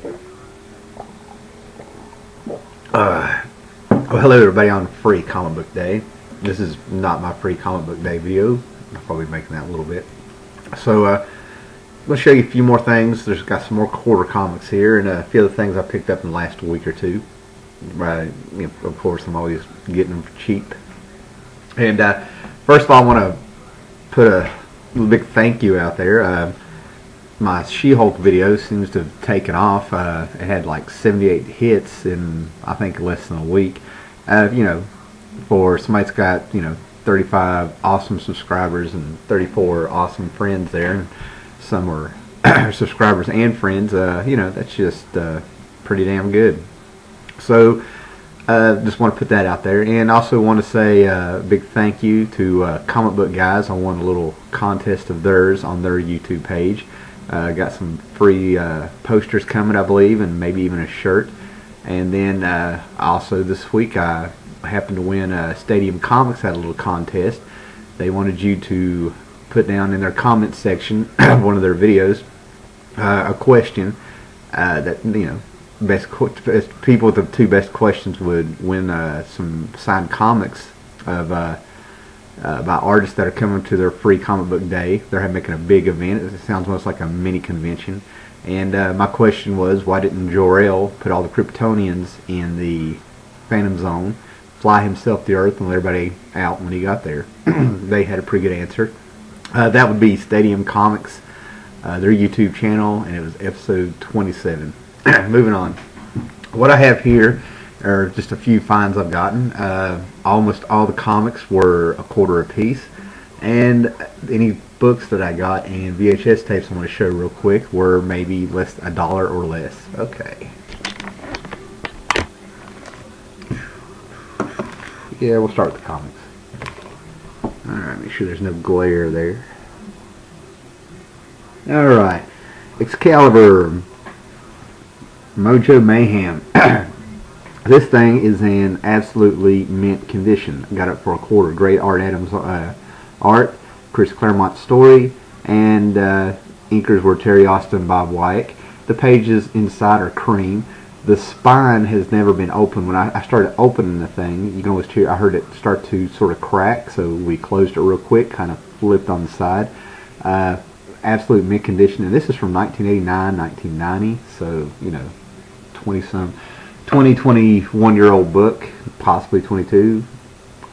Well, hello everybody on Free Comic Book Day. This is not my Free Comic Book Day video. I'll probably be making that a little bit. So, I'm going to show you a few more things. There's got some more quarter comics here and a few other things I picked up in the last week or two. Of course, I'm always getting them for cheap. And first of all, I want to put a little big thank you out there. My She-Hulk video seems to have taken off. It had like 78 hits in, I think, less than a week. For somebody that's got, 35 awesome subscribers and 34 awesome friends there, and some are subscribers and friends, that's just pretty damn good. So, just want to put that out there, and also want to say a big thank you to Comic Book Guys. I won a little contest of theirs on their YouTube page. Got some free posters coming, I believe, and maybe even a shirt. And then also this week I happened to win. Stadium Comics had a little contest. They wanted you to put down in their comment section of one of their videos a question that best people with the two best questions would win some signed comics of by artists that are coming to their Free Comic Book Day. They're making a big event. It sounds almost like a mini convention. And my question was, why didn't Jor-El put all the Kryptonians in the Phantom Zone, fly himself to Earth, and let everybody out when he got there? They had a pretty good answer. That would be Stadium Comics, their YouTube channel, and it was episode 27. Moving on. What I have here are just a few finds I've gotten. Almost all the comics were a quarter a piece, and any books that I got and VHS tapes I want to show real quick were maybe $1 or less. Okay. Yeah, we'll start with the comics. Alright, make sure there's no glare there. Alright. Excalibur, Mojo Mayhem. This thing is in absolutely mint condition. I got it for a quarter. Great Art Adams art, Chris Claremont's story, and inkers were Terry Austin and Bob Wyek. The pages inside are cream. The spine has never been opened. When I started opening the thing, you can always hear, I heard it start to sort of crack, so we closed it real quick, kind of flipped on the side. Absolute mint condition, and this is from 1989, 1990, so 21-year-old book, possibly 22.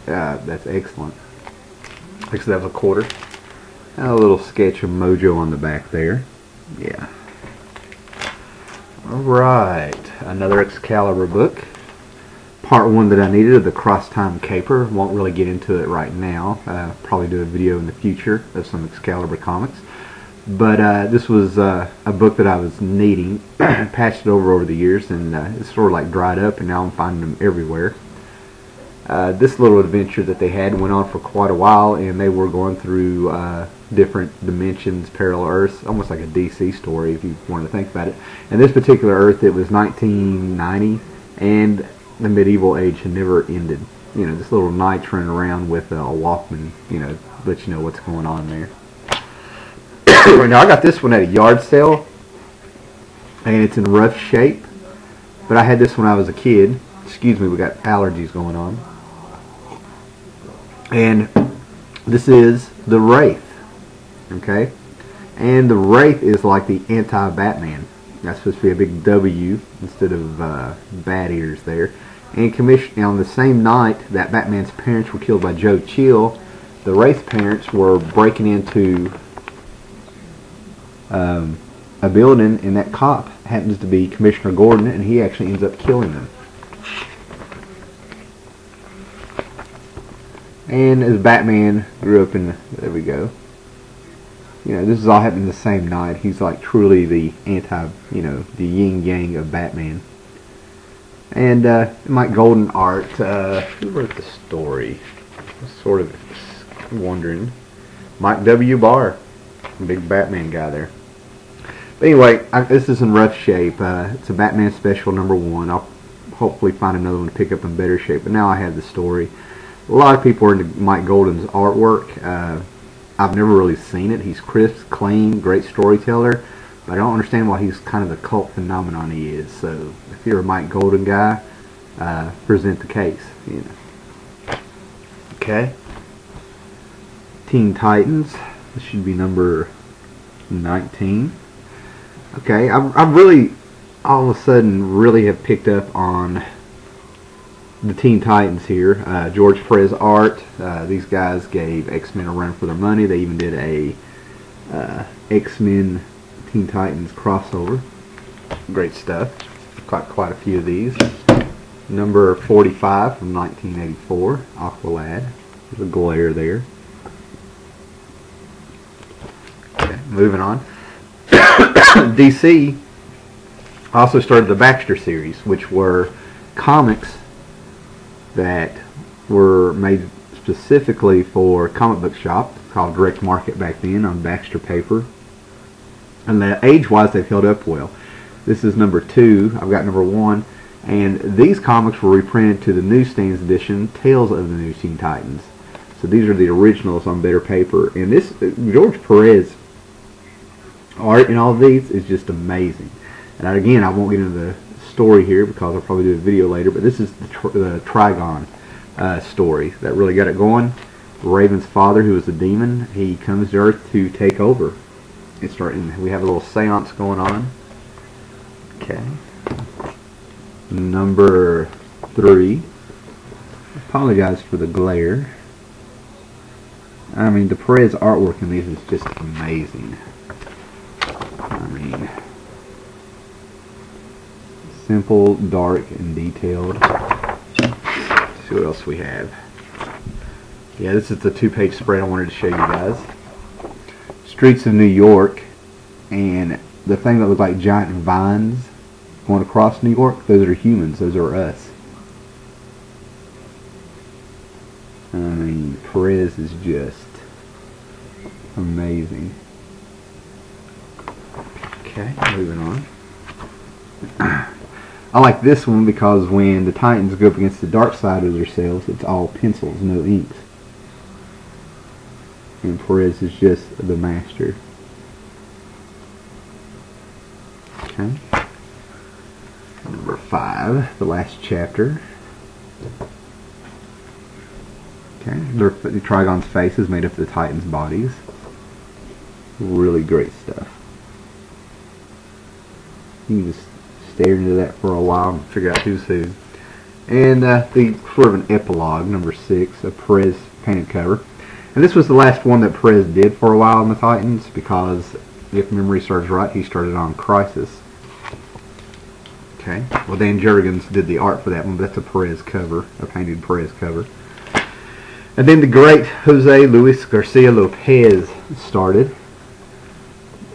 That's excellent. Looks like that was a quarter. And a little sketch of Mojo on the back there. Yeah. Alright, another Excalibur book. Part 1 that I needed of the Cross Time Caper. Won't really get into it right now. Probably do a video in the future of some Excalibur comics. But this was a book that I was needing. Patched it over the years, and it's sort of like dried up, and now I'm finding them everywhere. This little adventure that they had went on for quite a while, and they were going through different dimensions, parallel Earths, almost like a DC story if you want to think about it. And this particular Earth, it was 1990, and the medieval age had never ended. This little knight's running around with a Walkman, let you know what's going on there. Now I got this one at a yard sale, and it's in rough shape, but I had this when I was a kid. Excuse me, we got allergies going on. And this is the Wraith, okay? And the Wraith is like the anti-Batman. That's supposed to be a big W instead of bat ears there. And on the same night that Batman's parents were killed by Joe Chill, the Wraith's parents were breaking into a building, and that cop happens to be Commissioner Gordon, and he actually ends up killing them. And as Batman grew up there we go. This is all happening the same night. He's like truly the the yin yang of Batman. And Mike Golden art. Who wrote the story? I was sort of wondering. Mike W. Barr, big Batman guy there. But anyway, this is in rough shape. It's a Batman Special #1. I'll hopefully find another one to pick up in better shape. But now I have the story. A lot of people are into Mike Golden's artwork. I've never really seen it. He's crisp, clean, great storyteller. but I don't understand why he's kind of the cult phenomenon he is. So if you're a Mike Golden guy, present the case. You know. Okay. Teen Titans. This should be number 19. Okay, I really, all of a sudden, really have picked up on the Teen Titans here. George Perez art. These guys gave X-Men a run for their money. They even did a X-Men Teen Titans crossover. Great stuff. Got quite a few of these. Number 45 from 1984, Aqualad. There's a glare there. Okay, moving on. DC also started the Baxter series, which were comics that were made specifically for comic book shop, called direct market back then, on Baxter paper. And age-wise, they've held up well. This is number 2. I've got number 1. And these comics were reprinted to the newsstands edition, Tales of the New Teen Titans. So these are the originals on better paper. And this, George Perez art in all of these is just amazing. And again, I won't get into the story here because I'll probably do a video later, but this is the Trigon story that really got it going. Raven's father, who was a demon, he comes to Earth to take over. We have a little seance going on. Okay. Number 3. Apologize for the glare. I mean, the Perez artwork in these is just amazing. I mean, simple, dark, and detailed. Let's see what else we have. Yeah, this is the 2-page spread I wanted to show you guys. Streets of New York, and the thing that looked like giant vines going across New York, those are humans, those are us. I mean, Perez is just amazing. Okay, moving on. I like this one because when the Titans go up against the dark side of themselves, it's all pencils, no inks. And Perez is just the master. Okay. Number 5, the last chapter. Okay, the Trigon's face is made up of the Titans' bodies. Really great stuff. You can just stare into that for a while and figure out who's who. And the sort of an epilogue, number 6, a Perez painted cover. And this was the last one that Perez did for a while in the Titans, because if memory serves right, he started on Crisis. Okay, well, Dan Jurgens did the art for that one, but that's a Perez cover, a painted Perez cover. And then the great Jose Luis Garcia Lopez started,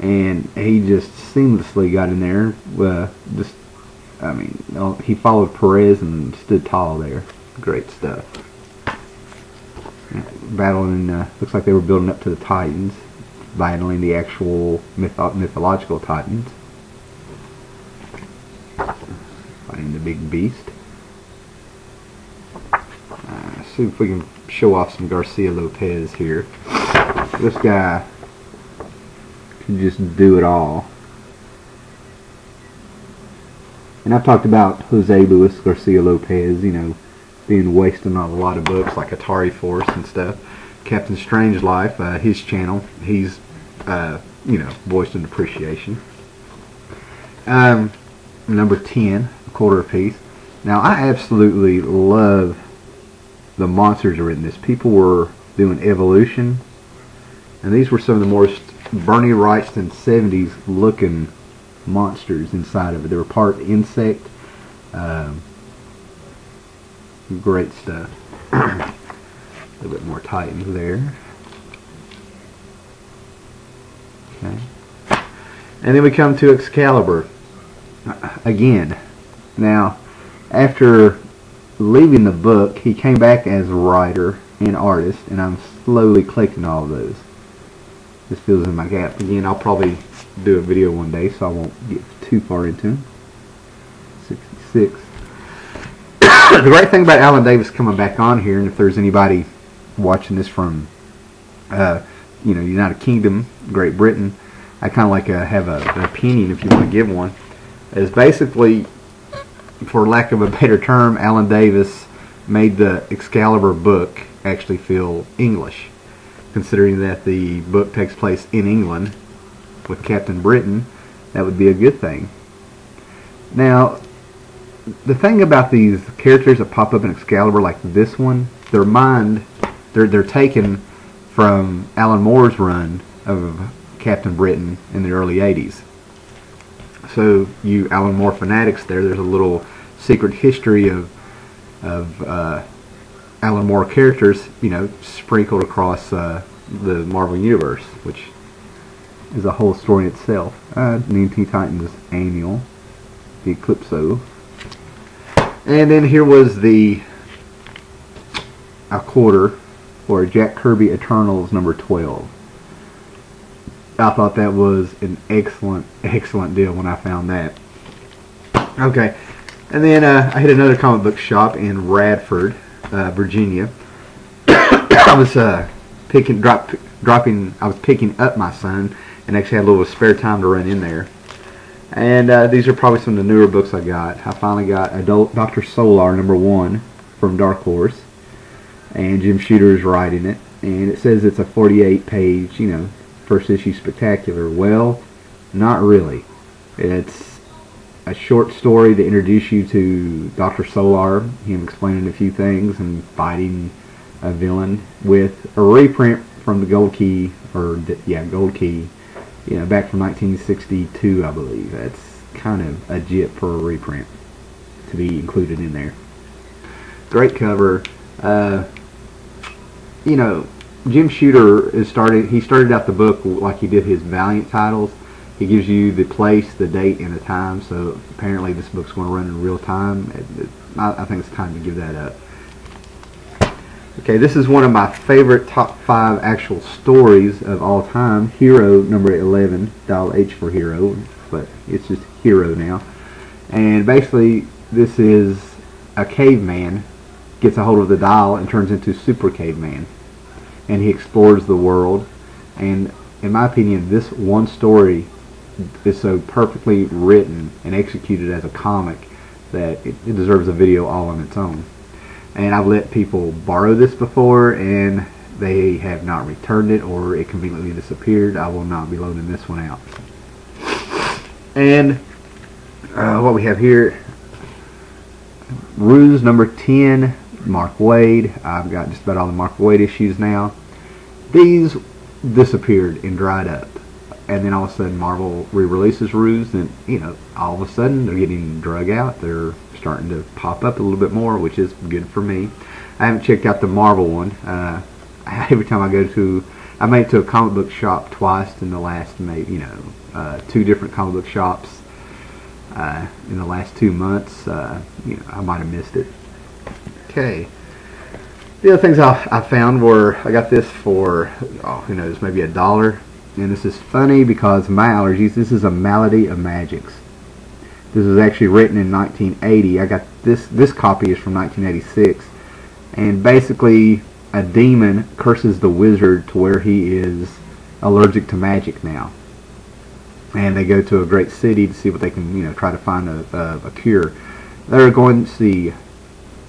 and he just seamlessly got in there. He followed Perez and stood tall there. Great stuff. Battling, looks like they were building up to the Titans, battling the actual mythological Titans. Fighting the big beast. See if we can show off some Garcia Lopez here. This guy can just do it all. And I've talked about Jose Luis Garcia Lopez, you know, being wasted on a lot of books like Atari Force and stuff. Captain Strangelove, his channel, he's, voiced an appreciation. Number 10, a quarter apiece. Now, I absolutely love the monsters that are in this. People were doing evolution, and these were some of the most Bernie Wrightston 70s looking monsters inside of it. They were part insect. Great stuff. A little bit more Titans there. Okay. And then we come to Excalibur. Again. Now, after leaving the book, he came back as writer and artist, and I'm slowly collecting all of those. This fills in my gap. Again, I'll probably do a video one day, so I won't get too far into them. 66. The great thing about Alan Davis coming back on here, and if there's anybody watching this from United Kingdom, Great Britain, I kind of like have an opinion, if you want to give one, is basically, for lack of a better term, Alan Davis made the Excalibur book actually feel English, considering that the book takes place in England with Captain Britain. That would be a good thing. Now, the thing about these characters that pop up in Excalibur, like this one, they're taken from Alan Moore's run of Captain Britain in the early 80s. So you Alan Moore fanatics there's a little secret history of Alan Moore characters, sprinkled across the Marvel Universe, which is a whole story in itself. The Teen Titans Annual, the Eclipso. And then here was a quarter for Jack Kirby Eternals number 12. I thought that was an excellent deal when I found that. Okay, and then I hit another comic book shop in Radford, Virginia. I was picking up my son, and actually had a little spare time to run in there. And these are probably some of the newer books I got. I finally got Dr. Solar number 1 from Dark Horse, and Jim Shooter is writing it, and it says it's a 48-page, first issue spectacular. Well, not really. It's a short story to introduce you to Dr. Solar, him explaining a few things and fighting a villain, with a reprint from the Gold Key, Gold Key, back from 1962, I believe. That's kind of a jip for a reprint to be included in there. Great cover. Jim Shooter started out the book like he did his Valiant titles. He gives you the place, the date, and the time. So apparently this book's going to run in real time. I think it's time to give that up. Okay, this is one of my favorite top 5 actual stories of all time. Hero number 11, dial H for Hero, but it's just Hero now. And basically, this is a caveman gets a hold of the dial and turns into Super Caveman, and he explores the world. And in my opinion, this one story is so perfectly written and executed as a comic that it deserves a video all on its own. And I've let people borrow this before, and they have not returned it, or it conveniently disappeared. I will not be loading this one out. And what we have here, Ruse number 10, Mark Waid. I've got just about all the Mark Waid issues now. These disappeared and dried up, and then all of a sudden Marvel re-releases Ruse, and all of a sudden they're getting drug out. They're starting to pop up a little bit more, which is good for me. I haven't checked out the Marvel one. Every time I made it to a comic book shop twice in the last, maybe 2 different comic book shops in the last 2 months. I might have missed it. Okay. The other things I found were, I got this for, it's maybe $1. And this is funny because of my allergies. This is A Malady of Magics. This was actually written in 1980. I got this copy is from 1986. And basically, a demon curses the wizard to where he is allergic to magic now. And they go to a great city to see what they can, try to find a cure. They're going to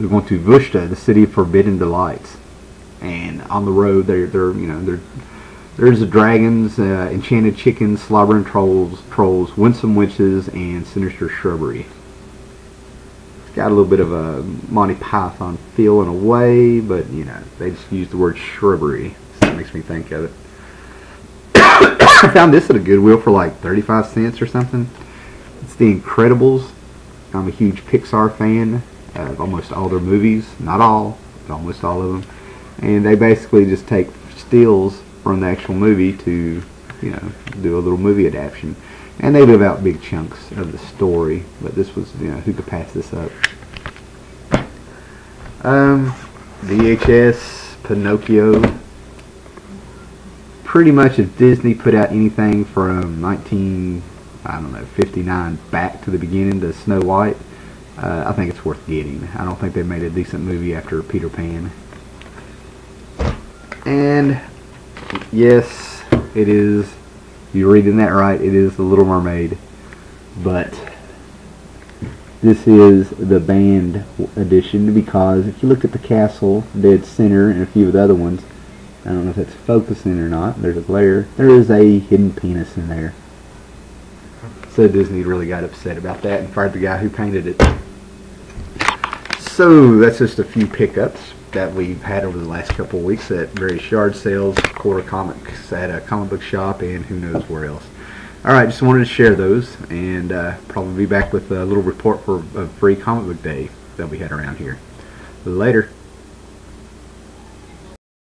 Vushta, the city of forbidden delights. And on the road, there's dragons, enchanted chickens, slobbering trolls, winsome witches, and sinister shrubbery. It's got a little bit of a Monty Python feel in a way, but they just use the word shrubbery, so that makes me think of it. I found this at a Goodwill for like 35 cents or something. It's The Incredibles. I'm a huge Pixar fan of almost all their movies, not all, but almost all of them. And they basically just take stills from the actual movie to, do a little movie adaptation. And they live out big chunks of the story, but this was, who could pass this up? VHS, Pinocchio. Pretty much if Disney put out anything from 59 back to the beginning to Snow White, I think it's worth getting. I don't think they made a decent movie after Peter Pan. And yes, it is You're reading that right. It is the Little Mermaid. But this is the band edition, because if you look at the castle dead center and a few of the other ones, I don't know if that's focusing or not. There's a glare. There is a hidden penis in there. So Disney really got upset about that and fired the guy who painted it. So that's just a few pickups that we've had over the last couple of weeks at various yard sales, quarter comics at a comic book shop, and who knows where else. Alright, just wanted to share those, and probably be back with a little report for a free comic book day that we had around here. Later.